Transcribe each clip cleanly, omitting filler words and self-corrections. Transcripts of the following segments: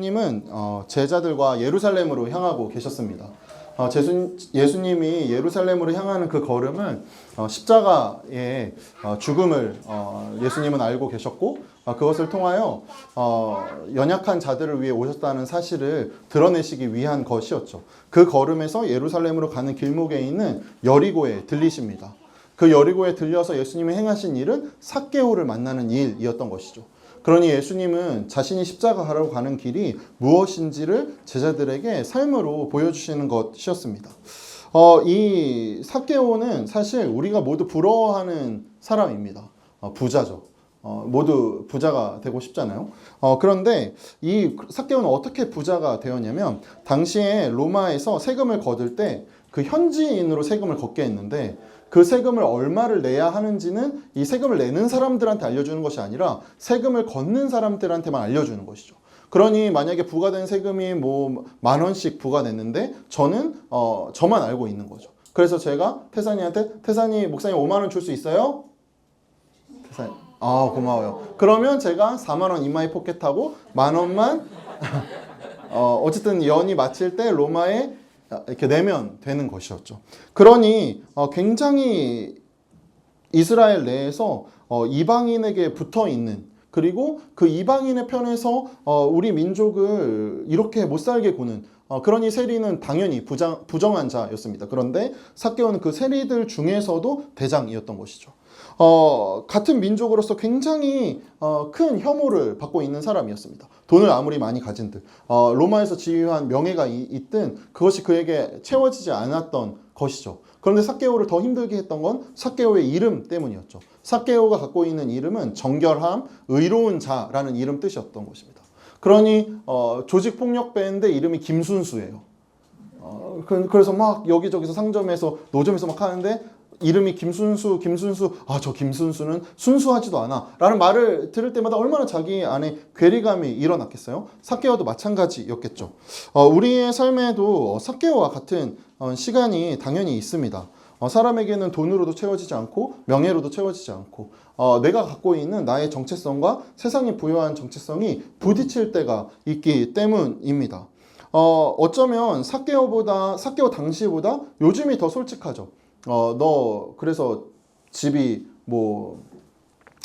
예수님은 제자들과 예루살렘으로 향하고 계셨습니다. 예수님이 예루살렘으로 향하는 그 걸음은 십자가의 죽음을 예수님은 알고 계셨고, 그것을 통하여 연약한 자들을 위해 오셨다는 사실을 드러내시기 위한 것이었죠. 그 걸음에서 예루살렘으로 가는 길목에 있는 여리고에 들리십니다. 그 여리고에 들려서 예수님이 행하신 일은 삭개오를 만나는 일이었던 것이죠. 그러니 예수님은 자신이 십자가하러 가는 길이 무엇인지를 제자들에게 삶으로 보여주시는 것이었습니다. 이 삭개오는 사실 우리가 모두 부러워하는 사람입니다. 부자죠. 모두 부자가 되고 싶잖아요. 그런데 이 삭개오는 어떻게 부자가 되었냐면, 당시에 로마에서 세금을 거둘 때 그 현지인으로 세금을 걷게 했는데, 그 세금을 얼마를 내야 하는지는 이 세금을 내는 사람들한테 알려주는 것이 아니라 세금을 걷는 사람들한테만 알려주는 것이죠. 그러니 만약에 부과된 세금이 뭐 10,000원씩 부과됐는데 저만 알고 있는 거죠. 그래서 제가 태산이한테, 태산이 목사님 50,000원 줄 수 있어요? 태산이, 고마워요. 그러면 제가 40,000원 인마이 포켓하고 10,000원만 어쨌든 연이 마칠 때 로마에 이렇게 내면 되는 것이었죠. 그러니 굉장히 이스라엘 내에서 이방인에게 붙어 있는, 그리고 그 이방인의 편에서 우리 민족을 이렇게 못 살게 구는, 그러니 세리는 당연히 부정한 자였습니다. 그런데 삭개오는 그 세리들 중에서도 대장이었던 것이죠. 같은 민족으로서 굉장히 큰 혐오를 받고 있는 사람이었습니다. 돈을 아무리 많이 가진들, 로마에서 지휘한 명예가 있든 그것이 그에게 채워지지 않았던 것이죠. 그런데 삭개오를 더 힘들게 했던 건 삭개오의 이름 때문이었죠. 삭개오가 갖고 있는 이름은 정결함, 의로운 자라는 이름 뜻이었던 것입니다. 그러니 조직폭력배인데 이름이 김순수예요. 그래서 막 여기저기서 상점에서 노점에서 막 하는데 이름이 김순수, 저 김순수는 순수하지도 않아 라는 말을 들을 때마다 얼마나 자기 안에 괴리감이 일어났겠어요? 삭개오도 마찬가지였겠죠. 우리의 삶에도 삭개오와 같은 시간이 당연히 있습니다. 사람에게는 돈으로도 채워지지 않고 명예로도 채워지지 않고 내가 갖고 있는 나의 정체성과 세상이 부여한 정체성이 부딪힐 때가 있기 때문입니다. 어쩌면 삭개오 당시보다 요즘이 더 솔직하죠. 너 그래서 집이 뭐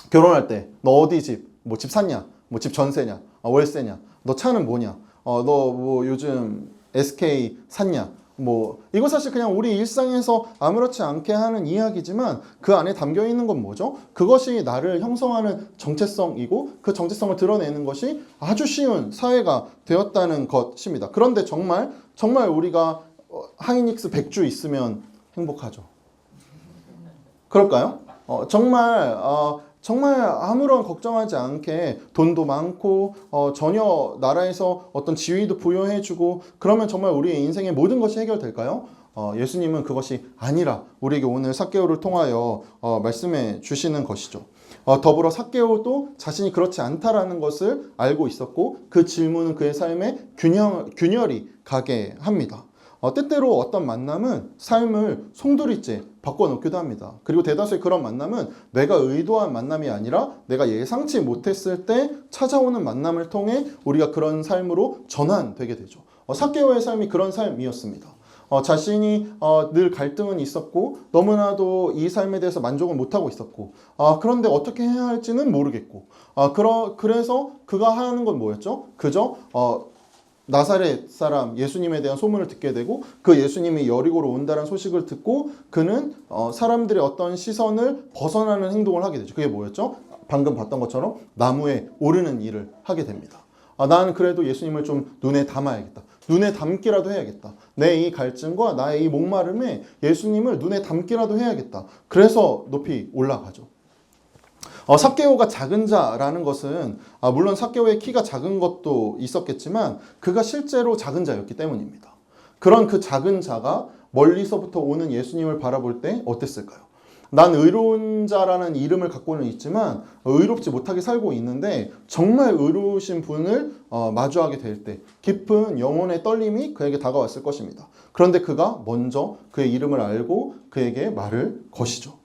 결혼할 때 너 어디 집 샀냐, 뭐 집 전세냐, 월세냐, 너 차는 뭐냐, 너 뭐 요즘 SK 샀냐, 뭐 이거 사실 그냥 우리 일상에서 아무렇지 않게 하는 이야기지만 그 안에 담겨 있는 건 뭐죠? 그것이 나를 형성하는 정체성이고 그 정체성을 드러내는 것이 아주 쉬운 사회가 되었다는 것입니다. 그런데 정말 우리가 하이닉스 100주 있으면 행복하죠. 그럴까요? 정말 아무런 걱정하지 않게 돈도 많고 전혀 나라에서 어떤 지위도 부여해주고 그러면 정말 우리의 인생의 모든 것이 해결될까요? 예수님은 그것이 아니라 우리에게 오늘 삭개오를 통하여 말씀해 주시는 것이죠. 더불어 삭개오도 자신이 그렇지 않다라는 것을 알고 있었고 그 질문은 그의 삶에 균열이 가게 합니다. 때때로 어떤 만남은 삶을 송두리째 바꿔놓기도 합니다. 그리고 대다수의 그런 만남은 내가 의도한 만남이 아니라 내가 예상치 못했을 때 찾아오는 만남을 통해 우리가 그런 삶으로 전환되게 되죠. 삭개오의 삶이 그런 삶이었습니다. 자신이 늘 갈등은 있었고 너무나도 이 삶에 대해서 만족을 못하고 있었고 그런데 어떻게 해야 할지는 모르겠고 그래서 그가 하는 건 뭐였죠? 그저 나사렛 사람 예수님에 대한 소문을 듣게 되고 그 예수님이 여리고로 온다는 소식을 듣고 그는 사람들의 어떤 시선을 벗어나는 행동을 하게 되죠. 그게 뭐였죠? 방금 봤던 것처럼 나무에 오르는 일을 하게 됩니다. 나는 그래도 예수님을 좀 눈에 담아야겠다. 눈에 담기라도 해야겠다. 내 이 갈증과 나의 이 목마름에 예수님을 눈에 담기라도 해야겠다. 그래서 높이 올라가죠. 삭개오가 작은 자라는 것은 물론 삭개오의 키가 작은 것도 있었겠지만 그가 실제로 작은 자였기 때문입니다. 그런 그 작은 자가 멀리서부터 오는 예수님을 바라볼 때 어땠을까요? 난 의로운 자라는 이름을 갖고는 있지만 의롭지 못하게 살고 있는데 정말 의로우신 분을 마주하게 될 때 깊은 영혼의 떨림이 그에게 다가왔을 것입니다. 그런데 그가 먼저 그의 이름을 알고 그에게 말을 거시죠.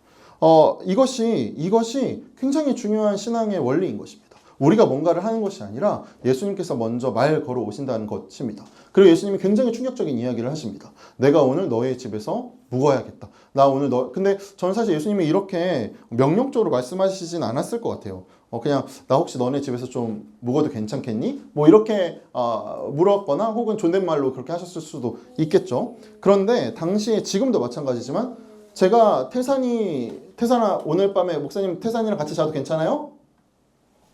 이것이 굉장히 중요한 신앙의 원리인 것입니다. 우리가 뭔가를 하는 것이 아니라 예수님께서 먼저 말 걸어 오신다는 것입니다. 그리고 예수님이 굉장히 충격적인 이야기를 하십니다. 내가 오늘 너의 집에서 묵어야겠다. 나 오늘 근데 저는 사실 예수님이 이렇게 명령적으로 말씀하시진 않았을 것 같아요. 그냥 나 혹시 너네 집에서 좀 묵어도 괜찮겠니? 뭐 이렇게 물었거나 혹은 존댓말로 그렇게 하셨을 수도 있겠죠. 그런데 당시에 지금도 마찬가지지만 제가 태산아 오늘 밤에 목사님 태산이랑 같이 자도 괜찮아요?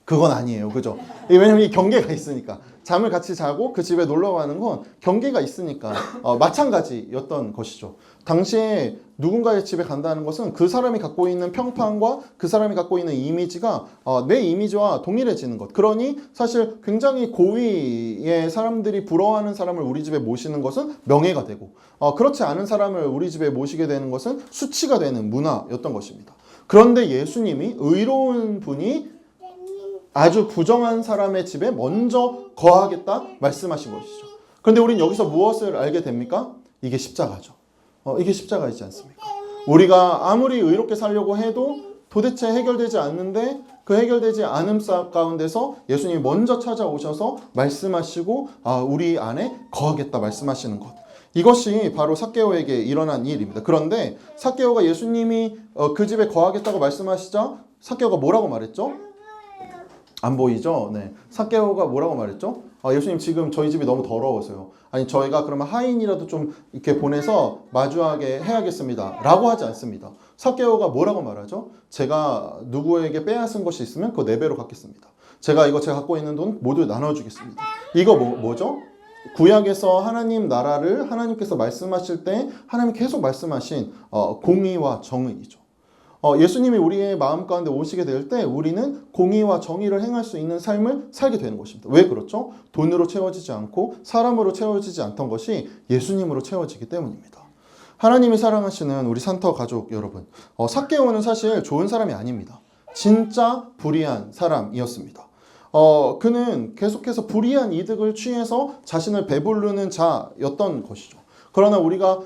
그건 아니에요. 그죠? 왜냐면 이 경계가 있으니까. 잠을 같이 자고 그 집에 놀러 가는 건 경계가 있으니까 마찬가지였던 것이죠. 당시에 누군가의 집에 간다는 것은 그 사람이 갖고 있는 평판과 그 사람이 갖고 있는 이미지가 내 이미지와 동일해지는 것. 그러니 사실 굉장히 고위의 사람들이 부러워하는 사람을 우리 집에 모시는 것은 명예가 되고 그렇지 않은 사람을 우리 집에 모시게 되는 것은 수치가 되는 문화였던 것입니다. 그런데 예수님이 의로운 분이 아주 부정한 사람의 집에 먼저 거하겠다 말씀하신 것이죠. 그런데 우리는 여기서 무엇을 알게 됩니까? 이게 십자가죠. 이게 십자가이지 않습니까? 우리가 아무리 의롭게 살려고 해도 도대체 해결되지 않는데 그 해결되지 않음 가운데서 예수님이 먼저 찾아오셔서 말씀하시고 우리 안에 거하겠다 말씀하시는 것. 이것이 바로 삭개오에게 일어난 일입니다. 그런데 삭개오가 예수님이 그 집에 거하겠다고 말씀하시자 삭개오가 뭐라고 말했죠? 안 보이죠? 네. 삭개오가 뭐라고 말했죠? 예수님 지금 저희 집이 너무 더러워서요. 아니 저희가 그러면 하인이라도 좀 이렇게 보내서 마주하게 해야겠습니다. 라고 하지 않습니다. 삭개오가 뭐라고 말하죠? 제가 누구에게 빼앗은 것이 있으면 그거 4배로 갚겠습니다. 제가 갖고 있는 돈 모두 나눠주겠습니다. 이거 뭐죠? 구약에서 하나님 나라를 하나님께서 말씀하실 때 하나님이 계속 말씀하신 공의와 정의이죠. 예수님이 우리의 마음 가운데 오시게 될 때 우리는 공의와 정의를 행할 수 있는 삶을 살게 되는 것입니다. 왜 그렇죠? 돈으로 채워지지 않고 사람으로 채워지지 않던 것이 예수님으로 채워지기 때문입니다. 하나님이 사랑하시는 우리 산터 가족 여러분, 삭개오는 사실 좋은 사람이 아닙니다. 진짜 불의한 사람이었습니다. 그는 계속해서 불의한 이득을 취해서 자신을 배부르는 자였던 것이죠. 그러나 우리가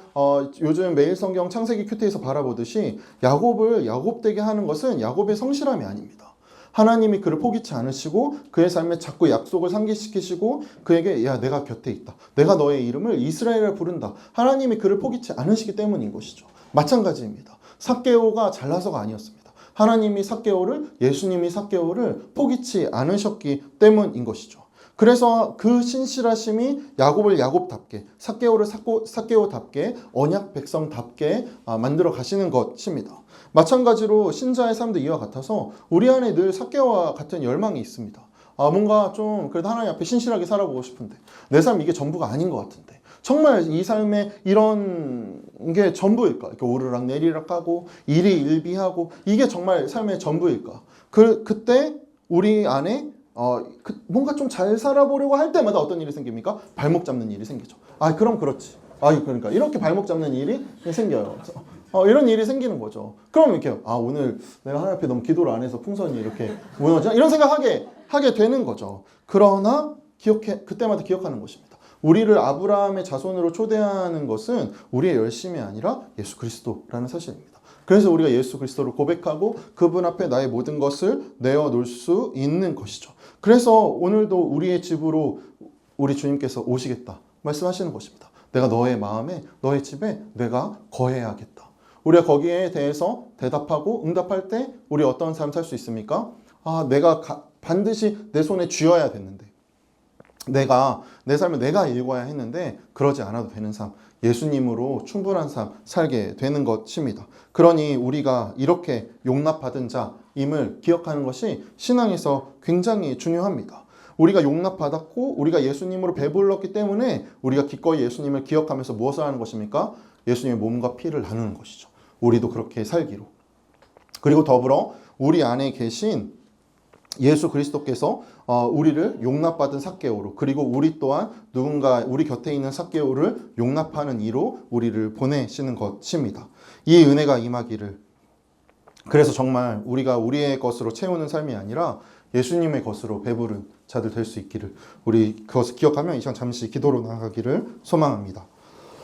요즘 매일 성경 창세기 큐티에서 바라보듯이 야곱을 야곱되게 하는 것은 야곱의 성실함이 아닙니다. 하나님이 그를 포기치 않으시고 그의 삶에 자꾸 약속을 상기시키시고 그에게 야 내가 곁에 있다. 내가 너의 이름을 이스라엘을 부른다. 하나님이 그를 포기치 않으시기 때문인 것이죠. 마찬가지입니다. 삭개오가 잘나서가 아니었습니다. 하나님이 예수님이 삭개오를 포기치 않으셨기 때문인 것이죠. 그래서 그 신실하심이 야곱을 야곱답게, 삭개오를 삭개오답게, 언약 백성답게 만들어 가시는 것입니다. 마찬가지로 신자의 삶도 이와 같아서 우리 안에 늘 삭개오와 같은 열망이 있습니다. 뭔가 좀 그래도 하나님 앞에 신실하게 살아보고 싶은데 내 삶 이게 전부가 아닌 것 같은데 정말 이 삶에 이런 게 전부일까? 이렇게 오르락 내리락 하고 일희일비하고 이게 정말 삶의 전부일까? 그때 우리 안에 뭔가 좀 잘 살아보려고 할 때마다 어떤 일이 생깁니까? 발목 잡는 일이 생기죠. 그럼 그렇지. 그러니까 이렇게 발목 잡는 일이 생겨요. 이런 일이 생기는 거죠. 그럼 이렇게 오늘 내가 하나님 앞에 너무 기도를 안 해서 풍선이 이렇게 무너지나 이런 생각하게 되는 거죠. 그러나 그때마다 기억하는 것입니다. 우리를 아브라함의 자손으로 초대하는 것은 우리의 열심이 아니라 예수 그리스도라는 사실입니다. 그래서 우리가 예수 그리스도를 고백하고 그분 앞에 나의 모든 것을 내어놓을 수 있는 것이죠. 그래서 오늘도 우리의 집으로 우리 주님께서 오시겠다 말씀하시는 것입니다. 내가 너의 마음에 너의 집에 내가 거해야겠다. 우리가 거기에 대해서 대답하고 응답할 때 우리 어떤 삶 살 수 있습니까? 내가 반드시 내 손에 쥐어야 됐는데 내 삶을 내가 읽어야 했는데 그러지 않아도 되는 삶, 예수님으로 충분한 삶 살게 되는 것입니다. 그러니 우리가 이렇게 용납받은 자임을 기억하는 것이 신앙에서 굉장히 중요합니다. 우리가 용납받았고 우리가 예수님으로 배불렀기 때문에 우리가 기꺼이 예수님을 기억하면서 무엇을 하는 것입니까? 예수님의 몸과 피를 나누는 것이죠. 우리도 그렇게 살기로. 그리고 더불어 우리 안에 계신 예수 그리스도께서 우리를 용납받은 삭개오로 그리고 우리 또한 우리 곁에 있는 삭개오를 용납하는 이로 우리를 보내시는 것입니다. 이 은혜가 임하기를. 그래서 정말 우리가 우리의 것으로 채우는 삶이 아니라 예수님의 것으로 배부른 자들 될 수 있기를 우리 그것을 기억하며 이 시간 잠시 기도로 나아가기를 소망합니다.